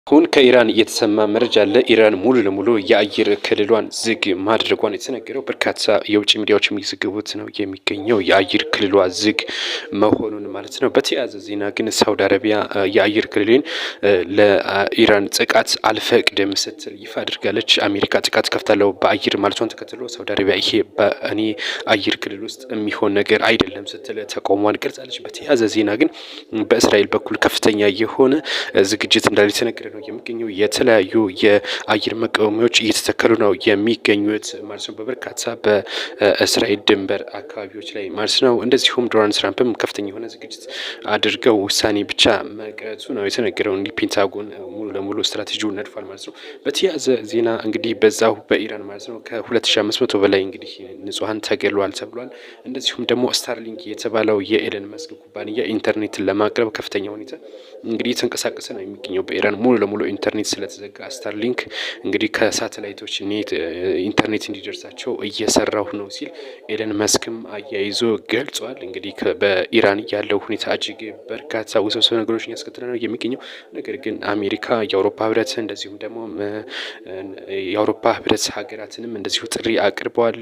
አሁን ከኢራን የተሰማ መረጃ አለ። ኢራን ሙሉ ለሙሉ የአየር ክልሏን ዝግ ማድረጓን የተነገረው በርካታ የውጭ ሚዲያዎች የሚዘግቡት ነው የሚገኘው የአየር ክልሏ ዝግ መሆኑን ማለት ነው። በተያያዘ ዜና ግን ሳውዲ አረቢያ የአየር ክልልን ለኢራን ጥቃት አልፈቅድም ስትል ይፋ አድርጋለች። አሜሪካ ጥቃት ከፍታለሁ በአየር ማለቷን ተከትሎ ሳውዲ አረቢያ ይሄ በእኔ አየር ክልል ውስጥ የሚሆን ነገር አይደለም ስትል ተቃውሟን ገልጻለች። በተያያዘ ዜና ግን በእስራኤል በኩል ከፍተኛ የሆነ ዝግጅት እንዳለ የተነገረ ነው የሚገኘው። የተለያዩ የአየር መቃወሚያዎች እየተተከሉ ነው የሚገኙት ማለት ነው በበርካታ በእስራኤል ድንበር አካባቢዎች ላይ ማለት ነው። እንደዚሁም ዶናልድ ትራምፕም ከፍተኛ የሆነ ዝግጅት አድርገው ውሳኔ ብቻ መቅረቱ ነው የተነገረው። እንዲህ ፔንታጎን ሙሉ ለሙሉ ስትራቴጂውን ነድፏል ማለት ነው። በተያያዘ ዜና እንግዲህ በዛው በኢራን ማለት ነው ከ2500 በላይ እንግዲህ ንጹሃን ተገድለዋል ተብሏል። እንደዚሁም ደግሞ ስታርሊንክ የተባለው የኤለን መስክ ኩባንያ ኢንተርኔትን ለማቅረብ ከፍተኛ ሁኔታ እንግዲህ የተንቀሳቀሰ ነው የሚገኘው በኢራን ሙሉ ለሙሉ ኢንተርኔት ስለተዘጋ ስታርሊንክ እንግዲህ ከሳተላይቶች ኔት ኢንተርኔት እንዲደርሳቸው እየሰራሁ ነው ሲል ኤለን መስክም አያይዞ ገልጿል። እንግዲህ በኢራን ያለው ሁኔታ እጅግ በርካታ ውስብስብ ነገሮችን ያስከተለ ነው የሚገኘው። ነገር ግን አሜሪካ፣ የአውሮፓ ህብረት እንደዚሁም ደግሞ የአውሮፓ ህብረት ሀገራትንም እንደዚሁ ጥሪ አቅርበዋል።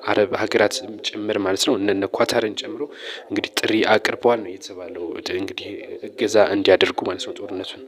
አረብ ሀገራት ጭምር ማለት ነው እነ ኳታርን ጨምሮ እንግዲህ ጥሪ አቅርበዋል ነው የተባለው። እንግዲህ እገዛ እንዲያደርጉ ማለት ነው ጦርነቱን